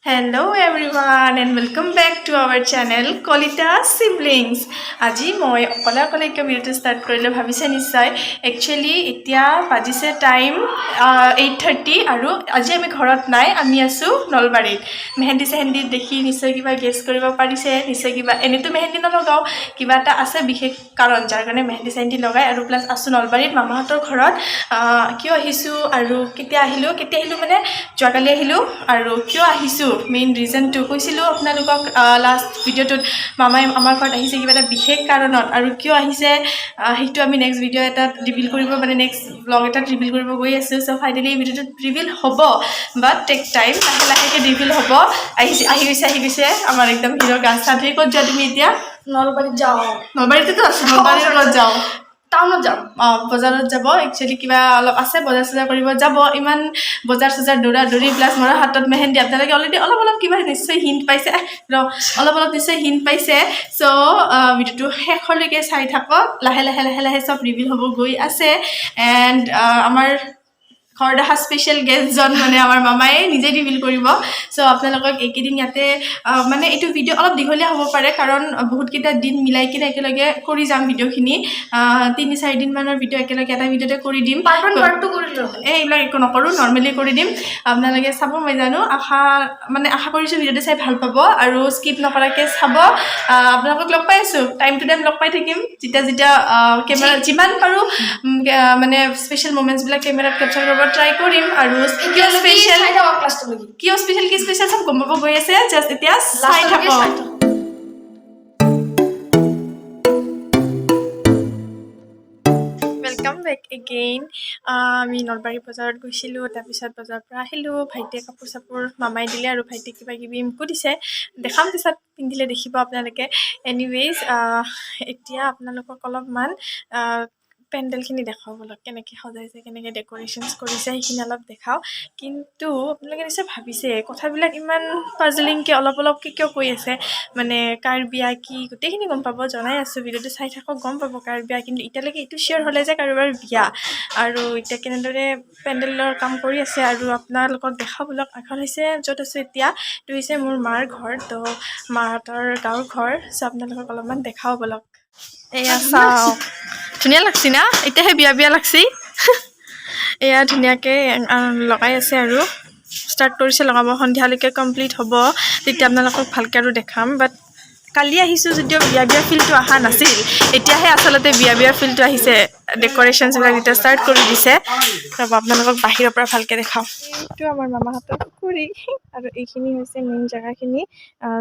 Hello everyone and welcome back to our channel Kolita Siblings. আজি মই অকলে ভিডিওটো ষ্টাৰ্ট কৰিলে ভাবিছে নিশ্চয় একচুয়ালি এতিয়া বাজিছে টাইম 8:30 আৰু আজি আমি ঘৰত নাই আমি আছো নলবাৰীত মেহেন্দি দেখি নিশ্চয় কিবা গেছ কৰিব পাৰিছে নিশ্চয় কিবা এনেতো মেহেন্দি নলগাও কিবা এটা আছে বিশেষ কাৰণ যাৰ কাৰণে মেহেন্দি লগাই আৰু প্লাস আছো নলবাৰীত মামাহঁতৰ ঘৰত কিয় আহিছো আৰু কেতিয়া আহিলো মানে যোৱাকালি আহিলো আৰু কিয় আহিছো মেইন ৰিজনটো কৈছিলো আপোনালোকক লাষ্ট ভিডিওটোত মামাই আমাৰ ঘৰত আহিছে কিবা এটা বিশেষ কাৰণত আৰু কিয় আহিছে সেইটো আমি নেক্সট ভিডিও এটা ৰিভিল কৰিব মানে নেক্সট ব্লগ এটা ৰিভিল কৰিব গৈ আছো সো ফাইনালি এই ভিডিওটো ৰিভিল হ'ব বাট টেক টাইম লাহেকে ৰিভিল হ'ব আহি গৈছে আমাৰ একদম হিৰো গাছ সাথে ক'ত যা তুমি এতিয়া নলবাৰীত যাওঁ নলবাৰীতে আছো নলবাৰীত যাওঁ টাউনত যাম বজাৰত যাব একচুয়ালি কিবা অলপ আছে বজাৰ কৰিব যাব ইমান বজাৰ দৌৰি প্লাস মোৰ হাতত মেহেন্দি আপোনালোকে অলৰেডি অলপ কিবা নিশ্চয় হিন্ট পাইছে অলপ নিশ্চয় হিন্ট পাইছে সো ভিডিওটো শেষলৈকে চাই থাকক লাহে সব ৰিভিল হ'ব গৈ আছে এণ্ড আমাৰ ঘৰত অহা স্পেচিয়েল গেষ্টজন মানে আমাৰ মামায়ে নিজে ৰিভিল কৰিব সো আপোনালোকক এইকেইদিন ইয়াতে মানে এইটো ভিডিও অলপ দীঘলীয়া হ'ব পাৰে কাৰণ বহুতকেইটা দিন মিলাই কিনে একেলগে কৰি যাম ভিডিওখিনি 3-4 দিন মানৰ ভিডিও একেলগে এটা ভিডিওতে কৰি দিম পাৰ্ট 1 পাৰ্ট 2 কৰি লওঁ এইবিলাক একো নকৰোঁ নৰ্মেলি কৰি দিম আপোনালোকে চাব মই জানো আশা কৰিছোঁ ভিডিওটো চাই ভাল পাব আৰু স্কিপ নকৰাকৈ চাব আপোনালোকক লগ পাই আছোঁ টাইম টু টাইম লগ পাই থাকিম যেতিয়া কেমেৰা যিমান পাৰোঁ মানে স্পেচিয়েল মোমেণ্টছবিলাক কেমেৰাত কেপচাৰ কৰিব ট্ৰাই কৰিম আৰু কিয় স্পেচিয়েল চব গম পাব গৈ আছে জাষ্ট এতিয়া চাই থাকক वेलकम बैक अगेन আমি নলবাৰী বজাৰত গৈছিলোঁ তাৰপিছত বজাৰৰ পৰা আহিলোঁ ভাইটিয়ে কাপোৰ চাপোৰ মামাই দিলে আৰু ভাইটিয়ে কিবা কিবি মোকো দিছে দেখাম পিছত পিন্ধিলে দেখিব আপোনালোকে এনিৱেজ এতিয়া আপোনালোকক অলপমান পেণ্ডেলখিনি দেখাওঁ বলক কেনেকৈ সজাইছে কেনেকৈ ডেক'ৰেশ্যনছ কৰিছে সেইখিনি অলপ দেখাওঁ কিন্তু আপোনালোকে নিশ্চয় ভাবিছে কথাবিলাক ইমান পাজলিংকৈ অলপকৈ কিয় কৈ আছে মানে কাৰ বিয়া কি গোটেইখিনি গম পাব জনাই আছোঁ ভিডিঅ'টো চাই থাকক গম পাব কাৰ বিয়া কিন্তু এতিয়ালৈকে এইটো শ্বেয়াৰ হ'লে যে কাৰোবাৰ বিয়া আৰু এতিয়া কেনেদৰে পেণ্ডেলৰ কাম কৰি আছে আৰু আপোনালোকক দেখাওঁ বলক এখন হৈছে য'ত আছোঁ এতিয়া এইটো হৈছে মোৰ মাৰ ঘৰ তো মাহঁতৰ গাঁৱৰ ঘৰ চ' আপোনালোকক অলপমান দেখাওঁ বলক এয়া চাওঁ ধুনীয়া লাগছি না এতিয়াহে বিয়া লাগছি এয়া ধুনীয়াকৈ লগাই আছে আৰু ষ্টাৰ্ট কৰিছে লগাব সন্ধিয়ালৈকে কমপ্লিট হ'ব তেতিয়া আপোনালোকক ভালকৈ আৰু দেখাম বাট কালি আহিছোঁ যদিও বিয়া ফিলটো অহা নাছিল এতিয়াহে আচলতে বিয়া ফিলটো আহিছে ডেক'ৰেশ্যনছবিলাক যেতিয়া ষ্টাৰ্ট কৰি দিছে ৰ'ব আপোনালোকক বাহিৰৰ পৰা ভালকৈ দেখাওঁ এইটো আমাৰ মামাহঁতৰ পুখুৰী আৰু এইখিনি হৈছে মেইন জেগাখিনি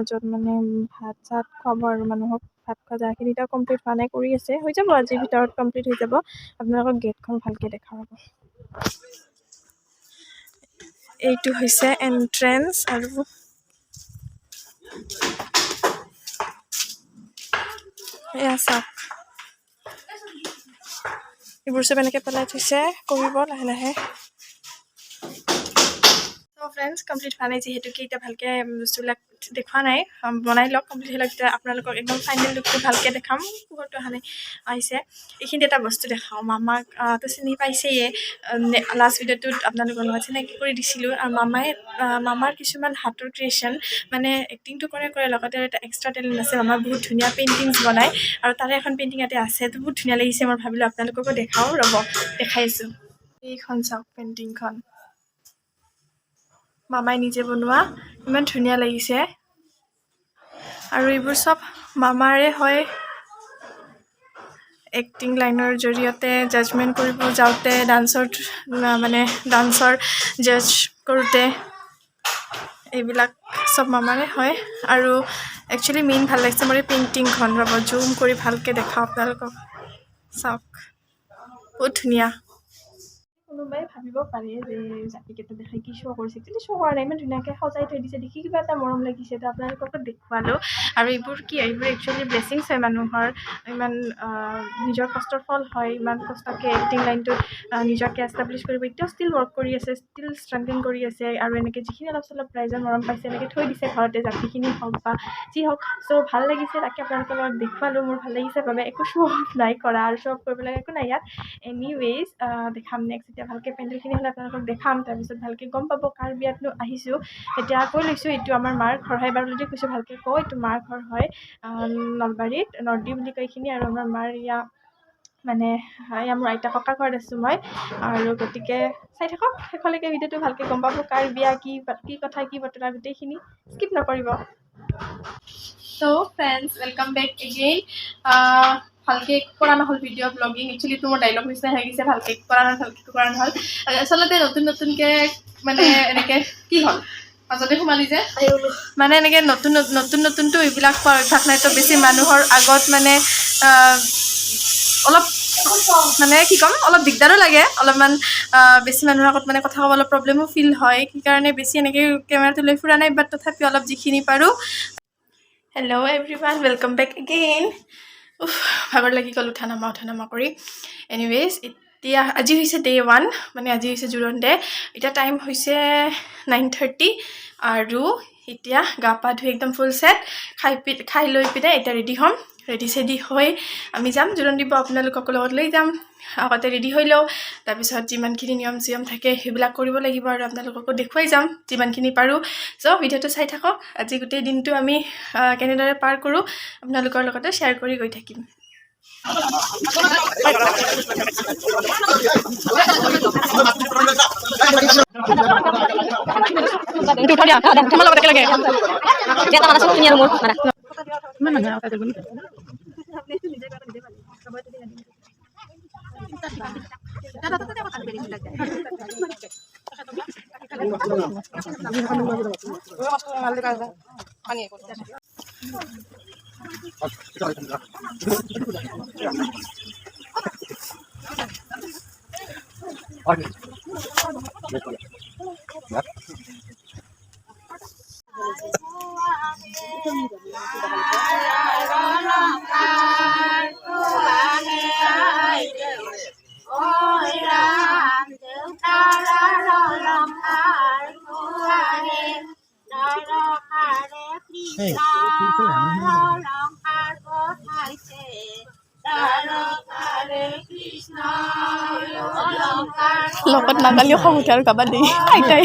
য'ত মানে ভাত চাত খুৱাব আৰু মানুহক ভাত খোৱা জেগাখিনি এতিয়াও কমপ্লিট হোৱা নাই কৰি আছে হৈ যাব আজিৰ ভিতৰত কমপ্লিট হৈ যাব আপোনালোকক গেটখন ভালকৈ দেখাব এইটো হৈছে এণ্ট্ৰেন্স আৰু এয়া চাওক এইবোৰ চব এনেকৈ পেলাই থৈছে কৰিব লাহে ফ্ৰেণ্ডছ কমপ্লিট হোৱা নাই যিহেতুকে এতিয়া ভালকৈ বস্তুবিলাক দেখুওৱা নাই বনাই লওক কমপ্লিট হৈ লওক তেতিয়া আপোনালোকক একদম ফাইনেল লুকটো ভালকৈ দেখাম পোহৰটো অহা নাই আহিছে এইখিনিতে এটা বস্তু দেখাওঁ মামাক তো চিনি পাইছেয়ে লাষ্ট ভিডিঅ'টোত আপোনালোকৰ লগত চিনাকি কৰি দিছিলোঁ আৰু মামাৰ কিছুমান হাতৰ ক্ৰিয়েশ্যন মানে এক্টিংটো কৰে লগতে এটা এক্সট্ৰা টেলেণ্ট আছে মামাৰ বহুত ধুনীয়া পেইণ্টিংছ বনায় আৰু তাৰে এখন পেইণ্টিং ইয়াতে আছে তো বহুত ধুনীয়া লাগিছে মই ভাবিলোঁ আপোনালোককো দেখাওঁ ৰ'ব দেখাইছোঁ এইখন চাওক পেইণ্টিংখন মামাই নিজে বনোৱা ইমান ধুনীয়া লাগিছে আৰু এইবোৰ চব মামাৰে হয় এক্টিং লাইনৰ জৰিয়তে জাজমেণ্ট কৰিব যাওঁতে ডান্সৰ জাজ কৰোঁতে এইবিলাক চব মামাৰে হয় আৰু একচুৱেলি মেইন ভাল লাগিছে মোৰ এই পেইণ্টিংখন ৰ'ব জুম কৰি ভালকৈ দেখাওঁ আপোনালোকক চাওক বহুত ধুনীয়া কোনোবাই ভাবিব পাৰে যে জাতিকেইটা দেখাই কি শ্ব' কৰিছে কিন্তু শ্ব' কৰা নাই ইমান ধুনীয়াকৈ সজাই থৈ দিছে দেখি কিবা এটা মৰম লাগিছে তো আপোনালোককো দেখুৱালোঁ আৰু এইবোৰ একচুৱেলি ব্লেছিংছ হয় মানুহৰ ইমান নিজৰ কষ্টৰ ফল হয় ইমান কষ্টকৈ এক্টিং লাইনটোত নিজকে এষ্টাব্লিছ কৰিব এতিয়াও ষ্টিল ৱৰ্ক কৰি আছে ষ্টিল ষ্ট্ৰাগলিং কৰি আছে আৰু এনেকৈ যিখিনি অলপ চলপ ৰাইজৰ মৰম পাইছে এনেকৈ থৈ দিছে ঘৰতে জাতিখিনি হওক বা যি হওক চ' ভাল লাগিছে তাকে আপোনালোকৰ লগত দেখুৱালোঁ মোৰ ভাল লাগিছে বাবে একো শ্ব' অফ নাই কৰা আৰু শ্ব' অফ কৰিব লাগে একো নাই ইয়াত এনিৱেজ দেখাম নেক্সট এতিয়া ভালকৈ পেণ্ডেলখিনি হ'লে আপোনালোকক দেখাম, তাৰপিছত ভালকৈ গম পাব কাৰ বিয়াতনো আহিছোঁ। এতিয়া কৈ লৈছোঁ এইটো আমাৰ মাৰ ঘৰ হয়, এবাৰ যদি কৈছোঁ ভালকৈ কওঁ, এইটো মাৰ ঘৰ হয় নলবাৰীত, নৰ্দী বুলি কয় এইখিনি। আৰু আমাৰ মাৰ মানে এয়া মোৰ আইতা ককা ঘৰত আছোঁ মই। আৰু গতিকে চাই থাকক শেষলৈকে ভিডিঅ'টো, ভালকৈ গম পাব কাৰ বিয়া, কি কথা, কি বতৰা, গোটেইখিনি স্কিপ নকৰিব। চ' ফ্ৰেণ্ডছ, ৱেলকাম বেক এগেইন। ভালকৈ কৰা নহ'ল ভিডিঅ' ব্লগিং, একচুৱেলি মোৰ ডাইলগ নিচিনা হৈ গৈছে, ভালকৈ কৰা নহ'ল। আচলতে নতুনকৈ মানে এনেকৈ কি হ'ল মাজতে সোমালি যে, মানে এনেকৈ নতুনটো এইবিলাক অভ্যাস নাই, তো বেছি মানুহৰ আগত মানে অলপ মানে কি ক'ম, অলপ দিগদাৰো লাগে, অলপমান বেছি মানুহৰ আগত মানে কথা ক'ব অলপ প্ৰব্লেমো ফিল হয়। সেইকাৰণে বেছি এনেকৈ কেমেৰাটো লৈ ফুৰা নাই, বাট তথাপিও অলপ যিখিনি পাৰোঁ। Hello' everyone, welcome back again. ভাগৰ লাগি গ'ল উঠা নমা কৰি। এনিৱেইজ, এতিয়া আজি হৈছে ডে 1, মানে আজি হৈছে জোৰোণ ডে। এতিয়া টাইম হৈছে 9:30 আৰু এতিয়া গা পা ধুই একদম ফুল ছেট, খাই লৈ পিনে এতিয়া ৰেডি হ'ম। ৰেডি হৈ আমি যাম জোৰোণ দিব, আপোনালোকক লগত লৈ যাম। আগতে ৰেডি হৈ লওঁ, তাৰপিছত যিমানখিনি নিয়ম চিয়ম থাকে সেইবিলাক কৰিব লাগিব, আৰু আপোনালোককো দেখুৱাই যাম যিমানখিনি পাৰোঁ। চ' ভিডিঅ'টো চাই থাকক। আজি গোটেই দিনটো আমি কেনেদৰে পাৰ কৰোঁ আপোনালোকৰ লগতে শ্বেয়াৰ কৰি গৈ থাকিম। লগত নাগালেও খং উঠে আৰু গাবা দেই আইতাই।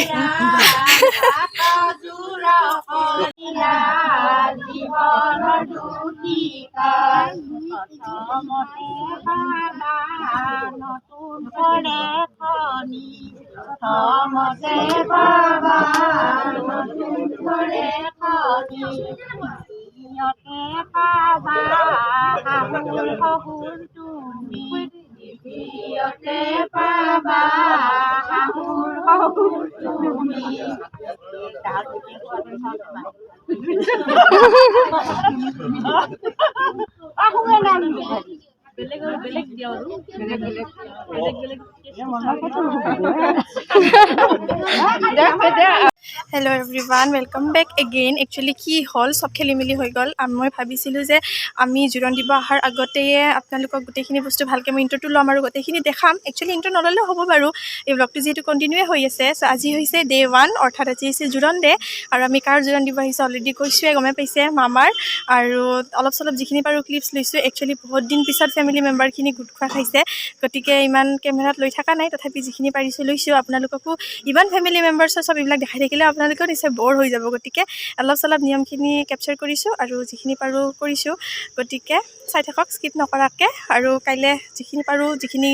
Hello' everyone, welcome back again. Actually কি হ'ল, চব খেলি মেলি হৈ গ'ল। মই ভাবিছিলোঁ যে আমি জোৰোণ দিব অহাৰ আগতেয়ে আপোনালোকক গোটেইখিনি বস্তু ভালকৈ মই ইণ্ট্ৰ'টো ল'ম আৰু গোটেইখিনি দেখাম। একচুৱেলি ইণ্ট্ৰ' নল'লেও হ'ব বাৰু, এই ব্লগটো যিহেতু কণ্টিনিউৱে হৈ আছে। চ' আজি হৈছে ডে 1, অৰ্থাৎ আজি হৈছে জোৰোণ ডে। আৰু আমি কাৰ জোৰোণ দিব আহিছোঁ অলৰেডি কৈছোঁৱে, গমে পাইছে, মামাৰ। আৰু অলপ চলপ যিখিনি পাৰোঁ ক্লিপছ লৈছোঁ। একচুৱেলি বহুত দিন পিছত ফেমিলি মেম্বাৰখিনি গোট খোৱা খাইছে, গতিকে ইমান কেমেৰাত লৈ থকা নাই, তথাপি যিখিনি পাৰিছোঁ লৈছোঁ। আপোনালোককো ইমান ফেমিলি মেম্বাৰ্ছৰ চব এইবিলাক দেখাই থাকিলে আপোনালোকেও নিশ্চয় ব'ৰ হৈ যাব, গতিকে অলপ চলপ নিয়মখিনি কেপচাৰ কৰিছোঁ আৰু যিখিনি পাৰোঁ কৰিছোঁ। গতিকে চাই থাকক স্কিপ নকৰাকৈ, আৰু কাইলৈ যিখিনি পাৰোঁ, যিখিনি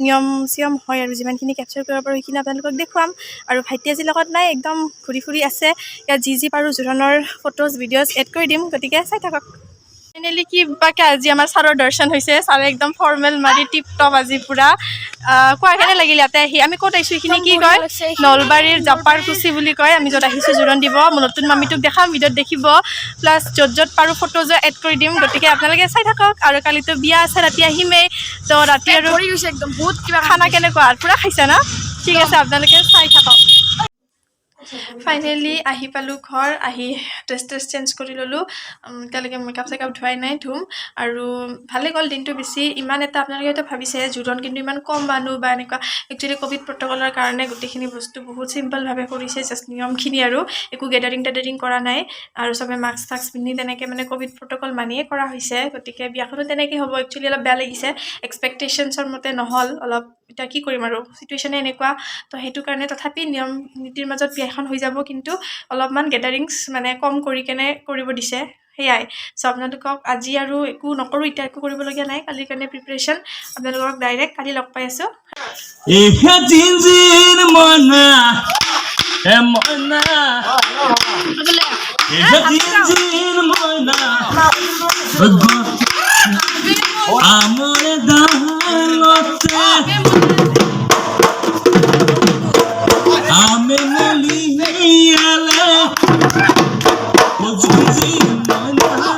নিয়ম চিয়ম হয় আৰু যিমানখিনি কেপচাৰ কৰিব পাৰোঁ সেইখিনি আপোনালোকক দেখুৱাম। আৰু ভাইটি আজি লগত নাই, একদম ঘূৰি ফুৰি আছে। ইয়াত যি পাৰোঁ জোৰোণৰ ফটোজ ভিডিঅ'জ এড কৰি দিম, গতিকে চাই থাকক। ফাইনেলি কিবাকৈ আজি আমাৰ ছাৰৰ দৰ্শন হৈছে। ছাৰে একদম ফৰ্মেল মাৰি টিপ টপ আজি পূৰা। কোৱা কেনে লাগিল ইয়াতে আহি? আমি ক'ত আহিছোঁ এইখিনি কি কয়? নলবাৰীৰ জাপাৰকুচি বুলি কয়। আমি য'ত আহিছোঁ জোৰোণ দিব, নতুন মামিটোক দেখাম, ভিডিঅ'ত দেখিব, প্লাছ য'ত পাৰোঁ ফটোজো এড কৰি দিম। গতিকে আপোনালোকে চাই থাকক। আৰু কালিতো বিয়া আছে, ৰাতি আহিমেই, তো ৰাতি আৰু একদম বহুত কিবা খানা কেনেকুৱা পূৰা খাইছে ন? ঠিক আছে, আপোনালোকে চাই থাকক। ফাইনেলি আহি পালোঁ ঘৰ, আহি ড্ৰেছ চেঞ্জ কৰি ল'লোঁ। এতিয়ালৈকে মেকআপ চেকআপ ধোৱাই নাই, ধুম। আৰু ভালেই গ'ল দিনটো। বেছি ইমান এটা আপোনালোকে হয়তো ভাবিছে জোৰোণ কিন্তু ইমান কম মানুহ বা এনেকুৱা, একচুৱেলি ক'ভিড প্ৰট'কলৰ কাৰণে গোটেইখিনি বস্তু বহুত চিম্পলভাৱে কৰিছে, জাষ্ট নিয়মখিনি আৰু একো গেডাৰিং টেডাৰিং কৰা নাই। আৰু চবে মাস্ক টাস্ক পিন্ধি তেনেকৈ মানে ক'ভিড প্ৰট'কল মানিয়ে কৰা হৈছে। গতিকে বিয়াখনো তেনেকৈ হ'ব। একচুৱেলি অলপ বেয়া লাগিছে, এক্সপেক্টেশ্যনছৰ মতে নহ'ল, অলপ এতিয়া কি কৰিম আৰু চিটুৱেশ্যনে এনেকুৱা তো সেইটো কাৰণে তথাপি নিয়ম নীতিৰ মাজত বিয়াখন হৈ যাব কিন্তু অলপমান গেডাৰিংছ মানে কম কৰি কেনে কৰিব দিছে সেয়াই চ' আপোনালোকক আজি আৰু একো নকৰোঁ এতিয়া একো কৰিবলগীয়া নাই কালিৰ কাৰণে প্ৰিপেৰেশ্যন আপোনালোকক ডাইৰেক্ট কালি লগ পাই আছোঁ এহে জিনজিন মনা এ মনা এহে জিনজিন মনা আমরে দালতে আমে মলিয়ালে ও জিনজিন মনা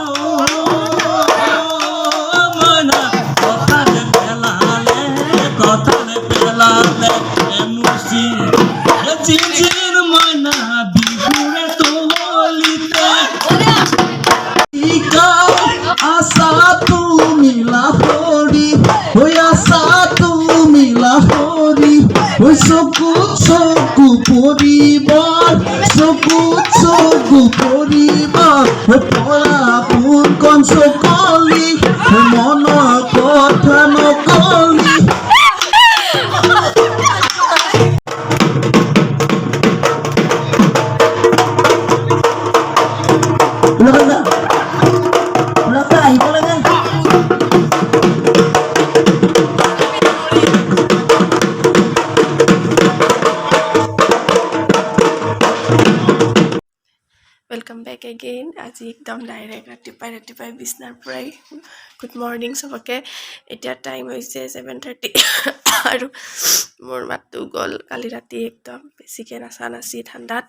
মনা কথা পেলালে এমুসি জিনজিন মনা বিহুরে তোলিতে আশা তুমি লাহরি ওই আশা তুমি লাহরি ওই চকু পরিবার চকু পরিবার পরাপুর কন সকলি মন কথা নকলি ৱেলকাম বেক এগেইন আজি একদম ডাইৰেক্ট ৰাতিপুৱাই বিচনাৰ পৰাই গুড মৰ্ণিং চবকে এতিয়া টাইম হৈছে 7:30 আৰু মোৰ মাতটো গ'ল কালি ৰাতি একদম বেছিকৈ নাচি ঠাণ্ডাত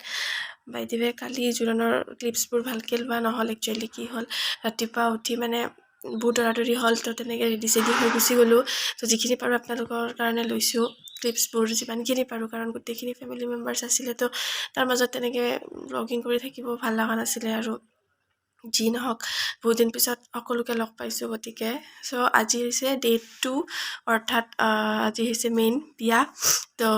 বাইদেৱে কালি জোৰোণৰ ক্লিপছবোৰ ভালকৈ লোৱা নহ'ল একচুৱেলি কি হ'ল ৰাতিপুৱা উঠি মানে বহুত দৌৰা-দৌৰি হ'ল তো তেনেকৈ ৰেডি চেডি হৈ গুচি গ'লোঁ তো যিখিনি পাৰোঁ আপোনালোকৰ কাৰণে লৈছোঁ ক্লিপছবোৰ যিমানখিনি পাৰোঁ কাৰণ গোটেইখিনি ফেমিলি মেম্বাৰ্ছ আছিলে তো তাৰ মাজত তেনেকৈ ব্লগিং কৰি থাকিব ভাল লগা নাছিলে আৰু যি নহওক বহুত দিন পিছত সকলোকে লগ পাইছোঁ গতিকে চ' আজি হৈছে ডে 2 অৰ্থাৎ আজি হৈছে মেইন বিয়া তো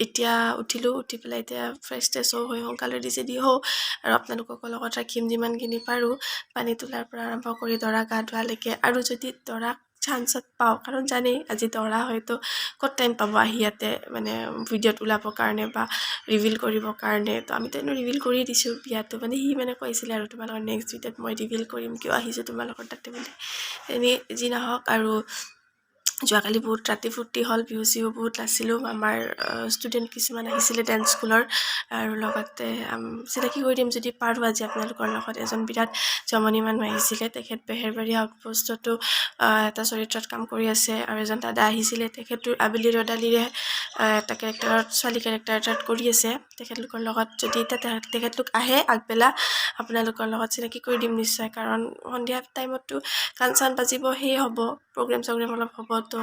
এতিয়া উঠি পেলাই এতিয়া ফ্ৰেছ ট্ৰেছ হৈ সোনকালে ৰেডি চেডি হওঁ আৰু আপোনালোকক লগত ৰাখিম যিমানখিনি পাৰোঁ পানী তোলাৰ পৰা আৰম্ভ কৰি দৰা গা ধোৱালৈকে আৰু যদি দৰাক চান্সত পাওঁ কাৰণ জানেই আজি দৰা হয়তো ক'ত টাইম পাব আহি ইয়াতে মানে ভিডিঅ'ত ওলাবৰ কাৰণে বা ৰিভিল কৰিবৰ কাৰণে তো আমিতো এনেও ৰিভিল কৰি দিছোঁ বিয়াটো মানে সি মানে কৈছিলে আৰু তোমালোকৰ নেক্সট ভিডিঅ'ত মই ৰিভিল কৰিম কিয় আহিছোঁ তোমালোকৰ তাতে বুলি এনেই যি নহওক আৰু যোৱাকালি বহুত ৰাতি ফূৰ্তি হ'ল বিহু চিহু বহুত নাচিলোঁ আমাৰ ষ্টুডেণ্ট কিছুমান আহিছিলে ডেন্স স্কুলৰ আৰু লগতে চিনাকি কৰি দিম যদি পাৰোঁ আজি আপোনালোকৰ লগত এজন বিৰাট জমনি মানুহ আহিছিলে তেখেত বেহেৰবাৰী আউটপোষ্টতো এটা চৰিত্ৰত কাম কৰি আছে আৰু এজন দাদা আহিছিলে তেখেতৰ আবেলি ৰদালিৰে এটা কেৰেক্টাৰত ছোৱালী কেৰেক্টাৰ এটাত কৰি আছে তেখেতলোকৰ লগত যদি তেখেতলোক আহে আগবেলা আপোনালোকৰ লগত চিনাকি কৰি দিম নিশ্চয় কাৰণ সন্ধিয়া টাইমততো গান চান বাজিব সেই হ'ব প্ৰগ্ৰেম চগ্ৰেম অলপ হ'ব তো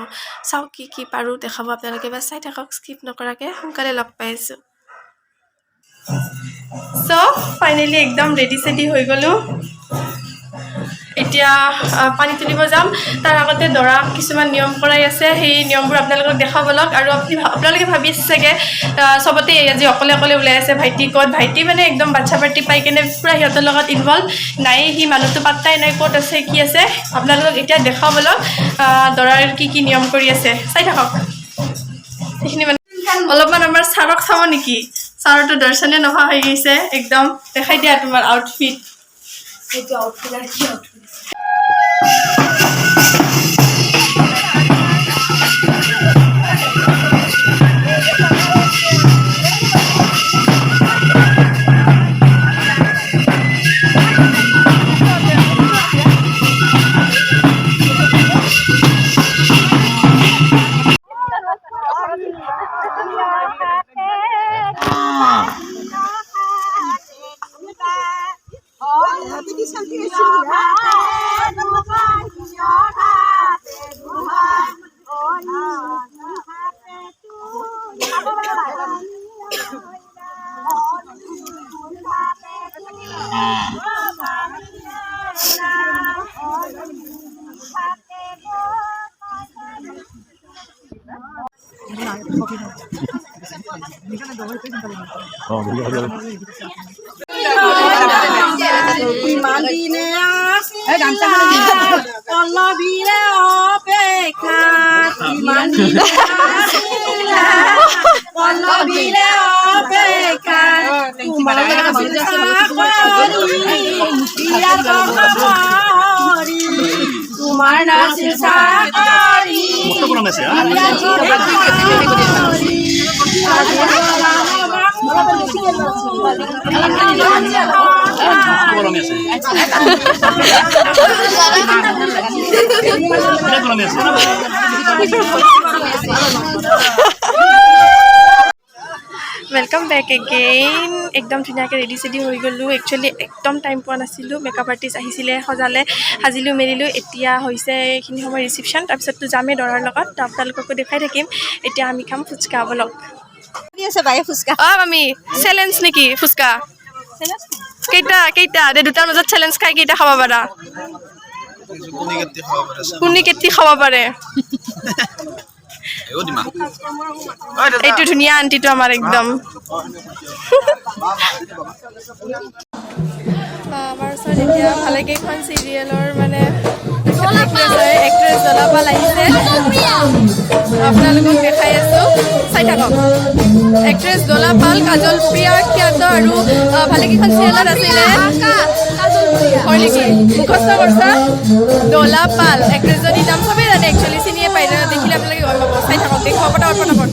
চাওক কি পাৰোঁ দেখাব আপোনালোকে বা চাই থাকক স্কিপ নকৰাকৈ সোনকালে লগ পাই আছোঁ চ' ফাইনেলি একদম ৰেডি চেডি হৈ গ'লোঁ এতিয়া পানী তুলিব যাম তাৰ আগতে দৰা কিছুমান নিয়ম কৰাই আছে সেই নিয়মবোৰ আপোনালোকক দেখাব লওক আৰু আপোনালোকে ভাবি আছে চাগে চবতে আজি অকলে ওলাই আছে ভাইটি ক'ত ভাইটি মানে একদম বাচ্ছা পাৰ্টি পাই কেনে পূৰা সিহঁতৰ লগত ইনভলভ নাই সি মানুহটো পাত্তাই নাই ক'ত আছে কি আছে আপোনালোকক এতিয়া দেখাব লওক দৰাৰ কি নিয়ম কৰি আছে চাই থাকক সেইখিনি মানে অলপমান আমাৰ ছাৰক চাব নেকি ছাৰৰতো দৰ্শনে নোহোৱা হৈ গৈছে একদম দেখাই দিয়া তোমাৰ আউটফিট এইটো আউটফিট আৰু কি আউটফিট ইমান দিনে আসি পল্লৱীৰে অপেক্ষা কিমান দিন আছিলা পল্লৱীৰে অপেক্ষা তোমাৰ তোমাৰ নাছিল চাকৰি ৱেলকাম বেক এগেইন একদম ধুনীয়াকৈ ৰেডি চেডি হৈ গ'লোঁ একচুৱেলি একদম টাইম পোৱা নাছিলোঁ মেকআপ আৰ্টিষ্ট আহিছিলে সজালে সাজিলোঁ মেলিলোঁ এতিয়া হৈছে এইখিনি সময় ৰিচিপশ্যন তাৰপিছততো যামেই দৰাৰ লগত তো আপোনালোককো দেখাই থাকিম এতিয়া আমি খাম ফুচকা বলক অঁ আমি চেলেঞ্জ নেকি ফুচকা কেইটা দে দুটাৰ মাজত চেলেঞ্জ খাই কেইটা খাব পাৰা কোনে কেতি খাব পাৰে এইটো ধুনীয়া আণ্টিটো আমাৰ একদম আমাৰ ওচৰত এতিয়া ভালেকেইখন চিৰিয়েলৰ মানে এক্ট্ৰেছ জলাপাল আহিছে আপোনালোকক দেখাই আছোঁ চাই থাকক এক্ট্ৰেছ দলাপাল কাজল প্ৰিয়া খ্যাত আৰু ভালেকেইখন চিৰিয়েলত আছিলে হয় নেকি মুখস্থ কৰিছা দলাপাল এক্ট্ৰেছজনীৰ নাম চবেই জানে একচুৱেলি চিনিয়ে পাই দেখিলে আপোনালোকে গম পাব চাই থাকক দেখুৱাব পটাপট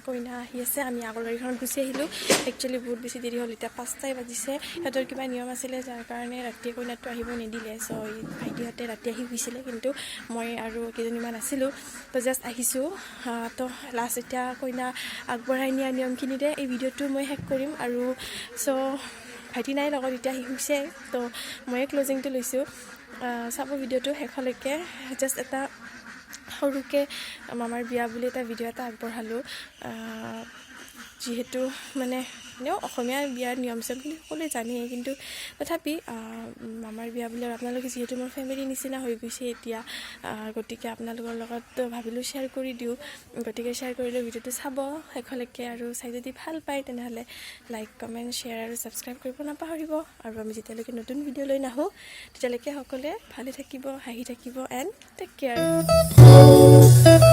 কইনা আহি আছে আমি আগৰ গাড়ীখনত গুচি আহিলোঁ একচুৱেলি বহুত বেছি দেৰি হ'ল এতিয়া 5টাই বাজিছে সিহঁতৰ কিবা নিয়ম আছিলে যাৰ কাৰণে ৰাতিয়ে কইনাটো আহিব নিদিলে চ' ভাইটিহঁতে ৰাতি আহি শুইছিলে কিন্তু মই আৰু কেইজনীমান আছিলোঁ তো জাষ্ট আহিছোঁ তো লাষ্ট এতিয়া কইনা আগবঢ়াই নিয়া নিয়মখিনিতে এই ভিডিঅ'টো মই শেষ কৰিম আৰু চ' ভাইটি নাই লগত এতিয়া আহি শুইছে তো ময়ে ক্লজিংটো লৈছোঁ চাব ভিডিঅ'টো শেষলৈকে জাষ্ট এটা সৰুকৈ মামাৰ বিয়া বুলি এটা ভিডিঅ' এটা আগবঢ়ালোঁ যিহেতু মানে এনেও অসমীয়া বিয়াৰ নিয়ম চিয়ম বুলি সকলোৱে জানেই কিন্তু তথাপি মামাৰ বিয়া বুলি আপোনালোকে যিহেতু মোৰ ফেমিলিৰ নিচিনা হৈ গৈছে এতিয়া গতিকে আপোনালোকৰ লগত ভাবিলোঁ শ্বেয়াৰ কৰি দিওঁ গতিকে শ্বেয়াৰ কৰিলে ভিডিঅ'টো চাব শেষলৈকে আৰু চাই যদি ভাল পায় তেনেহ'লে লাইক কমেণ্ট শ্বেয়াৰ আৰু ছাবস্ক্ৰাইব কৰিব নাপাহৰিব আৰু আমি যেতিয়ালৈকে নতুন ভিডিঅ' লৈ নাহোঁ তেতিয়ালৈকে সকলোৱে ভালে থাকিব হাঁহি থাকিব এণ্ড টেক কেয়াৰ